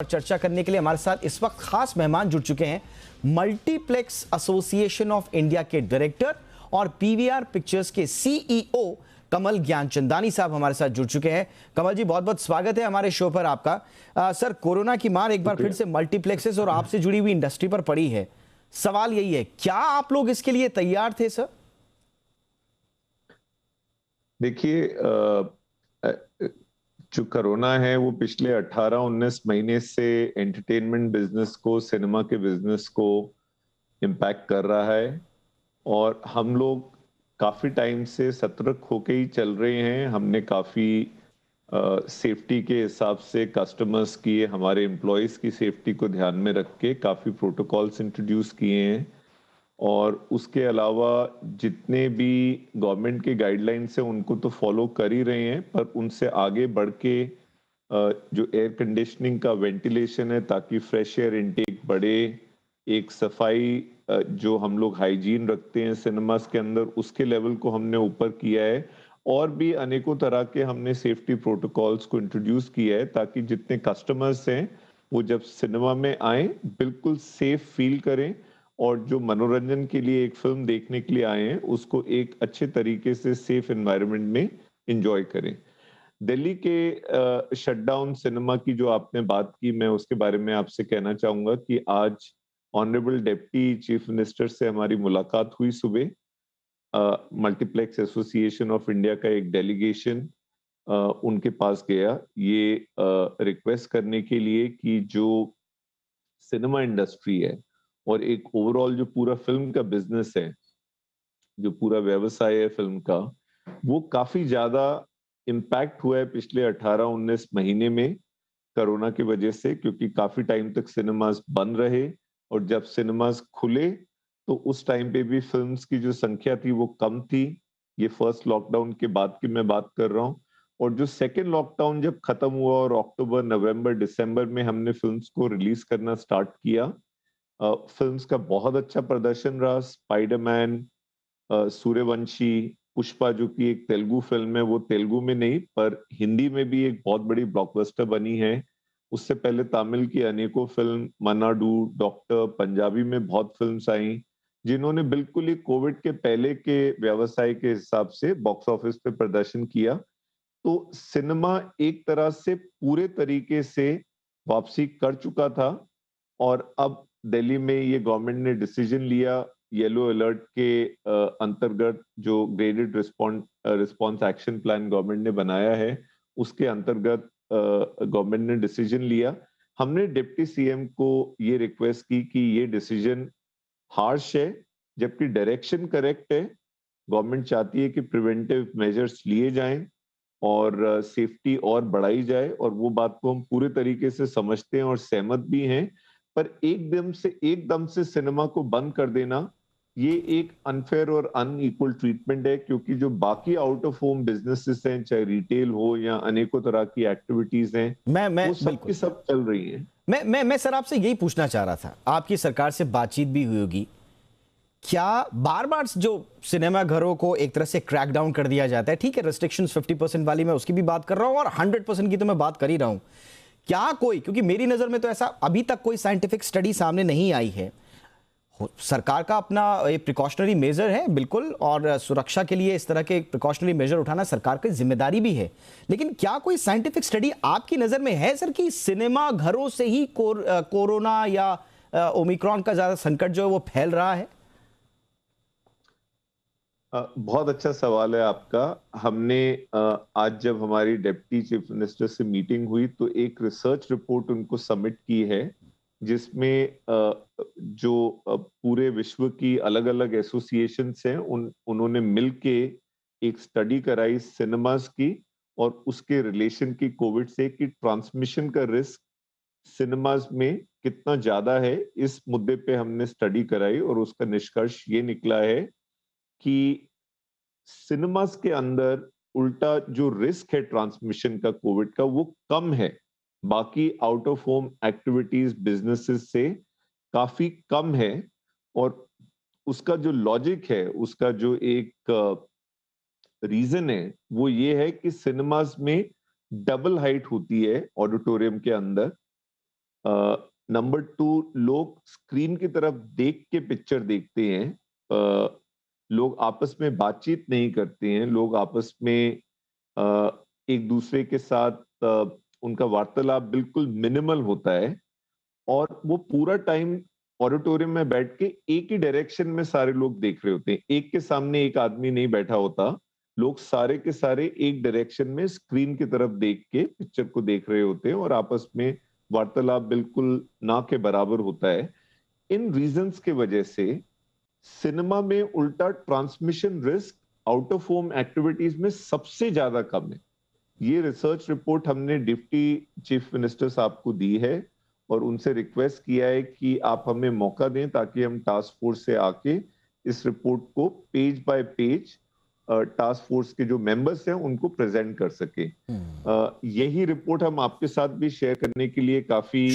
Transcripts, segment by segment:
चर्चा करने के लिए हमारे साथ इस वक्त खास मेहमान जुड़ चुके हैं। मल्टीप्लेक्स एसोसिएशन ऑफ इंडिया के डायरेक्टर और पीवीआर पिक्चर्स के सीईओ कमल ज्ञानचंदानी साहब हमारे साथ जुड़ चुके हैं। कमल जी, बहुत बहुत स्वागत है हमारे शो पर आपका। सर, कोरोना की मार एक बार फिर से मल्टीप्लेक्सेस और आपसे जुड़ी हुई इंडस्ट्री पर पड़ी है। सवाल यही है, क्या आप लोग इसके लिए तैयार थे सर? देखिए, जो कोरोना है वो पिछले 18-19 महीने से एंटरटेनमेंट बिजनेस को, सिनेमा के बिजनेस को इम्पैक्ट कर रहा है और हम लोग काफी टाइम से सतर्क होके ही चल रहे हैं। हमने काफी सेफ्टी के हिसाब से कस्टमर्स की, हमारे एम्प्लॉयज की सेफ्टी को ध्यान में रख के काफी प्रोटोकॉल्स इंट्रोड्यूस किए हैं और उसके अलावा जितने भी गवर्नमेंट के गाइडलाइंस हैं उनको तो फॉलो कर ही रहे हैं, पर उनसे आगे बढ़ के जो एयर कंडीशनिंग का वेंटिलेशन है ताकि फ्रेश एयर इनटेक बढ़े, एक सफाई जो हम लोग हाइजीन रखते हैं सिनेमास के अंदर, उसके लेवल को हमने ऊपर किया है और भी अनेकों तरह के हमने सेफ्टी प्रोटोकॉल्स को इंट्रोड्यूस किया है ताकि जितने कस्टमर्स हैं वो जब सिनेमा में आए बिल्कुल सेफ फील करें और जो मनोरंजन के लिए एक फिल्म देखने के लिए आए हैं उसको एक अच्छे तरीके से सेफ एनवायरनमेंट में एंजॉय करें। दिल्ली के शटडाउन सिनेमा की जो आपने बात की, मैं उसके बारे में आपसे कहना चाहूंगा कि आज ऑनरेबल डिप्टी चीफ मिनिस्टर से हमारी मुलाकात हुई सुबह। मल्टीप्लेक्स एसोसिएशन ऑफ इंडिया का एक डेलीगेशन उनके पास गया ये रिक्वेस्ट करने के लिए कि जो सिनेमा इंडस्ट्री है और एक ओवरऑल जो पूरा फिल्म का बिजनेस है, जो पूरा व्यवसाय है फिल्म का, वो काफी ज्यादा इम्पैक्ट हुआ है पिछले 18-19 महीने में कोरोना की वजह से, क्योंकि काफी टाइम तक सिनेमास बंद रहे और जब सिनेमास खुले तो उस टाइम पे भी फिल्म्स की जो संख्या थी वो कम थी। ये फर्स्ट लॉकडाउन के बाद की मैं बात कर रहा हूँ। और जो सेकेंड लॉकडाउन जब खत्म हुआ और अक्टूबर, नवंबर, दिसंबर में हमने फिल्म्स को रिलीज करना स्टार्ट किया, फिल्म्स का बहुत अच्छा प्रदर्शन रहा। स्पाइडरमैन, सूर्यवंशी, पुष्पा जो कि एक तेलुगु फिल्म है, वो तेलुगु में नहीं पर हिंदी में भी एक बहुत बड़ी ब्लॉकबस्टर बनी है। उससे पहले तमिल की अनेकों फिल्म, मनाडू, डॉक्टर, पंजाबी में बहुत फिल्म्स आई जिन्होंने बिल्कुल ही कोविड के पहले के व्यवसाय के हिसाब से बॉक्स ऑफिस पे प्रदर्शन किया। तो सिनेमा एक तरह से पूरे तरीके से वापसी कर चुका था और अब दिल्ली में ये गवर्नमेंट ने डिसीजन लिया येलो अलर्ट के अंतर्गत, जो graded response action plan government ने बनाया है उसके अंतर्गत गवर्नमेंट ने डिसीजन लिया। हमने डिप्टी सीएम को ये रिक्वेस्ट की कि ये डिसीजन हार्श है जबकि डायरेक्शन करेक्ट है। गवर्नमेंट चाहती है कि प्रिवेंटिव मेजर्स लिए जाएं और सेफ्टी और बढ़ाई जाए और वो बात को हम पूरे तरीके से समझते हैं और सहमत भी हैं, पर एकदम से सिनेमा को बंद कर देना ये एक अनफेयर और अनइक्वल ट्रीटमेंट है, क्योंकि जो बाकी आउट ऑफ होम बिजनेसेस हैं, चाहे रिटेल हो या अनेकों तरह की एक्टिविटीज हैं, मैं वो सब की बिल्कुल, सब चल रही हैं। मैं सर आपसे यही पूछना चाह रहा था। आपकी सरकार से बातचीत भी हुई होगी, क्या बार बार जो सिनेमा घरों को एक तरह से क्रैक डाउन कर दिया जाता है, ठीक है रेस्ट्रिक्शंस 50% वाली मैं उसकी भी बात कर रहा हूं और 100% की तो मैं बात कर ही रहा हूं, क्या कोई, क्योंकि मेरी नजर में तो ऐसा अभी तक कोई साइंटिफिक स्टडी सामने नहीं आई है। सरकार का अपना एक प्रिकॉशनरी मेजर है बिल्कुल, और सुरक्षा के लिए इस तरह के प्रिकॉशनरी मेजर उठाना सरकार की जिम्मेदारी भी है, लेकिन क्या कोई साइंटिफिक स्टडी आपकी नजर में है सर कि सिनेमा घरों से ही कोरोना या ओमिक्रॉन का ज्यादा संकट जो है वो फैल रहा है? बहुत अच्छा सवाल है आपका। हमने आज जब हमारी डिप्टी चीफ मिनिस्टर से मीटिंग हुई तो एक रिसर्च रिपोर्ट उनको सबमिट की है जिसमें जो पूरे विश्व की अलग अलग एसोसिएशंस हैं उन्होंने मिलके एक स्टडी कराई सिनेमास की और उसके रिलेशन की कोविड से, कि ट्रांसमिशन का रिस्क सिनेमास में कितना ज्यादा है। इस मुद्दे पे हमने स्टडी कराई और उसका निष्कर्ष ये निकला है कि सिनेमास के अंदर उल्टा जो रिस्क है ट्रांसमिशन का कोविड का वो कम है, बाकी out of home activities businesses से काफी कम है। और उसका जो लॉजिक है, उसका जो एक रीजन है वो ये है कि सिनेमास में डबल हाइट होती है ऑडिटोरियम के अंदर, नंबर 2, लोग स्क्रीन की तरफ देख के पिक्चर देखते हैं। लोग आपस में बातचीत नहीं करते हैं, लोग आपस में एक दूसरे के साथ उनका वार्तालाप बिल्कुल मिनिमल होता है और वो पूरा टाइम ऑडिटोरियम में बैठ के एक ही डायरेक्शन में सारे लोग देख रहे होते हैं। एक के सामने एक आदमी नहीं बैठा होता, लोग सारे के सारे एक डायरेक्शन में स्क्रीन की तरफ देख के पिक्चर को देख रहे होते हैं और आपस में वार्तालाप बिल्कुल ना के बराबर होता है। इन रीजंस के वजह से सिनेमा में उल्टा transmission risk out of home activities में सबसे ज्यादा कम है। ये रिसर्च रिपोर्ट हमने डिप्टी चीफ मिनिस्टर साहब को दी है और उनसे रिक्वेस्ट किया है कि आप हमें मौका दें ताकि हम टास्क फोर्स से आके इस रिपोर्ट को page bye page task force के जो मेंबर्स हैं उनको प्रेजेंट कर सके। यही रिपोर्ट हम आपके साथ भी शेयर करने के लिए काफी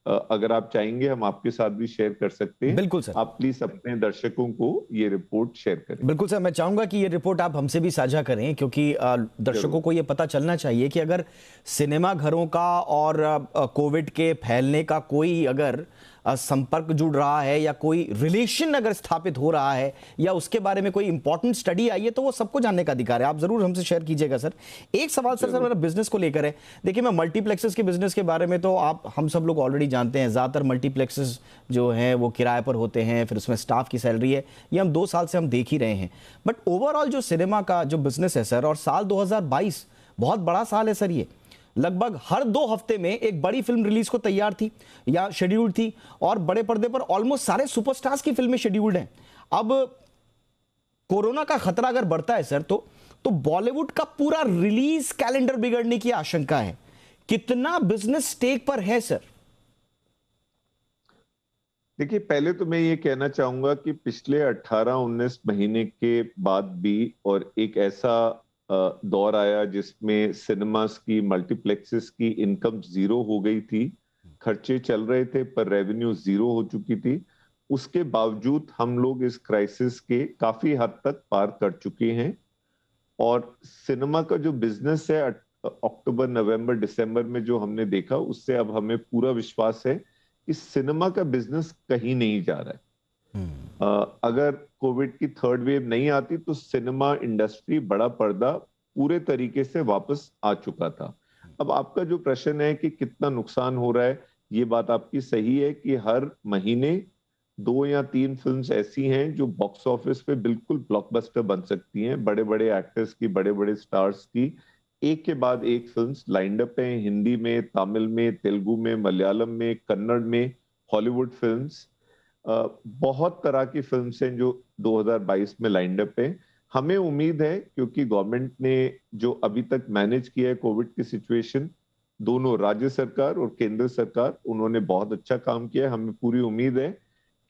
अगर आप चाहेंगे हम आपके साथ भी शेयर कर सकते हैं। बिल्कुल सर, आप प्लीज अपने दर्शकों को ये रिपोर्ट शेयर करें। बिल्कुल सर, मैं चाहूंगा कि ये रिपोर्ट आप हमसे भी साझा करें क्योंकि दर्शकों को ये पता चलना चाहिए कि अगर सिनेमा घरों का और कोविड के फैलने का कोई अगर संपर्क जुड़ रहा है या कोई रिलेशन अगर स्थापित हो रहा है या उसके बारे में कोई इंपॉर्टेंट स्टडी आई है तो वो सबको जानने का अधिकार है। आप जरूर हमसे शेयर कीजिएगा सर। एक सवाल सर मेरा बिजनेस को लेकर है। देखिए, मैं मल्टीप्लेक्सेस के बिजनेस के बारे में तो हम सब लोग ऑलरेडी जानते हैं। ज्यादातर मल्टीप्लेक्सेस जो हैं वो किराए पर होते हैं, फिर उसमें स्टाफ की सैलरी है, ये हम 2 साल से हम देख ही रहे हैं। बट ओवरऑल जो सिनेमा का जो बिजनेस है सर, और साल 2022 बहुत बड़ा साल है सर। ये लगभग हर 2 हफ्ते में एक बड़ी फिल्म रिलीज को तैयार थी या शेड्यूल्ड थी और बड़े पर्दे पर ऑलमोस्ट सारे सुपरस्टार्स की फिल्में शेड्यूल्ड हैं। अब कोरोना का खतरा अगर बढ़ता है सर तो बॉलीवुड का पूरा रिलीज कैलेंडर बिगड़ने की आशंका है। कितना बिजनेस स्टेक पर है सर? देखिए, पहले तो मैं ये कहना चाहूंगा कि पिछले 18-19 महीने के बाद भी और एक ऐसा दौर आया जिसमें सिनेमास की, मल्टीप्लेक्सेस की इनकम जीरो हो गई थी। खर्चे चल रहे थे पर रेवेन्यू जीरो हो चुकी थी। उसके बावजूद हम लोग इस क्राइसिस के काफी हद तक पार कर चुके हैं और सिनेमा का जो बिजनेस है अक्टूबर, नवंबर, दिसंबर में जो हमने देखा उससे अब हमें पूरा विश्वास है कि सिनेमा का बिजनेस कहीं नहीं जा रहा है। अगर कोविड की 3rd वेव नहीं आती तो सिनेमा इंडस्ट्री, बड़ा पर्दा पूरे तरीके से वापस आ चुका था। अब आपका जो प्रश्न है कि कितना नुकसान हो रहा है, ये बात आपकी सही है कि हर महीने 2 या 3 फिल्म्स ऐसी हैं जो बॉक्स ऑफिस पे बिल्कुल ब्लॉकबस्टर बन सकती हैं। बड़े बड़े एक्टर्स की, बड़े बड़े स्टार्स की एक के बाद एक फिल्म्स लाइंड अप हैं, हिंदी में, तमिल में, तेलुगु में, मलयालम में, कन्नड़ में, हॉलीवुड फिल्म्स, बहुत तरह की फिल्म्स हैं जो 2022 में लाइंड अप है। हमें उम्मीद है क्योंकि गवर्नमेंट ने जो अभी तक मैनेज किया है कोविड की सिचुएशन, दोनों राज्य सरकार और केंद्र सरकार, उन्होंने बहुत अच्छा काम किया है। हमें पूरी उम्मीद है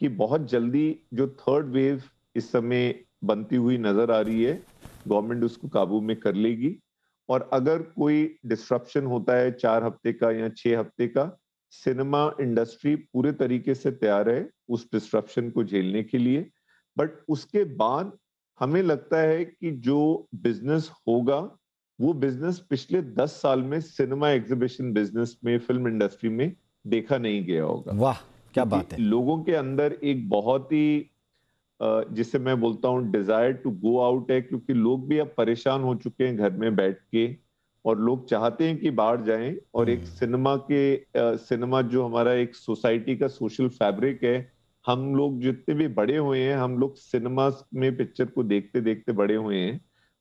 कि बहुत जल्दी जो 3rd वेव इस समय बनती हुई नजर आ रही है, गवर्नमेंट उसको काबू में कर लेगी। और अगर कोई डिस्ट्रप्शन होता है 4 हफ्ते का या 6 हफ्ते का, सिनेमा इंडस्ट्री पूरे तरीके से तैयार है उस डिस्ट्रप्शन को झेलने के लिए। बट उसके बाद हमें लगता है कि जो बिजनेस होगा वो बिजनेस पिछले 10 साल में सिनेमा एग्जीबिशन बिजनेस में, फिल्म इंडस्ट्री में देखा नहीं गया होगा। वाह, क्या बात है। लोगों के अंदर एक बहुत ही जिसे मैं बोलता हूँ डिजायर टू गो आउट है, क्योंकि लोग भी अब परेशान हो चुके हैं घर में बैठ के और लोग चाहते हैं कि बाहर जाएं और एक सिनेमा जो हमारा एक सोसाइटी का सोशल फैब्रिक है, हम लोग जितने भी बड़े हुए हैं, हम लोग सिनेमा में पिक्चर को देखते देखते बड़े हुए हैं,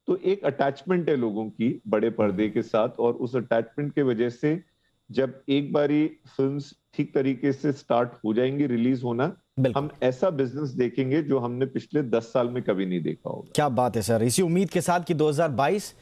तो एक अटैचमेंट है लोगों की बड़े पर्दे के साथ। और उस अटैचमेंट के वजह से जब एक बारी फिल्म्स ठीक तरीके से स्टार्ट हो जाएंगी रिलीज होना, हम ऐसा बिजनेस देखेंगे जो हमने पिछले 10 साल में कभी नहीं देखा होगा। क्या बात है सर। इसी उम्मीद के साथ कि 2022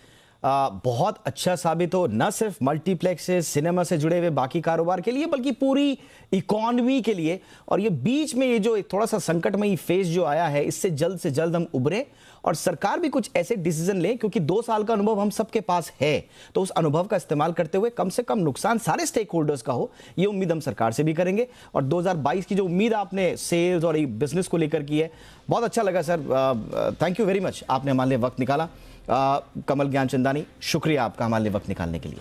बहुत अच्छा साबित हो, न सिर्फ मल्टीप्लेक्सेस, सिनेमा से जुड़े हुए बाकी कारोबार के लिए बल्कि पूरी इकोनॉमी के लिए। और ये बीच में ये जो एक थोड़ा सा संकटमयी फेज जो आया है, इससे जल्द से जल्द हम उभरे और सरकार भी कुछ ऐसे डिसीजन ले, क्योंकि 2 साल का अनुभव हम सबके पास है, तो उस अनुभव का इस्तेमाल करते हुए कम से कम नुकसान सारे स्टेक होल्डर्स का हो, ये उम्मीद हम सरकार से भी करेंगे। और 2022 की जो उम्मीद आपने सेल्स और बिजनेस को लेकर की है, बहुत अच्छा लगा sir. Thank you very much, आपने हमारे लिए वक्त निकाला। कमल ज्ञानचंदानी, शुक्रिया आपका हमारे लिए वक्त निकालने के लिए।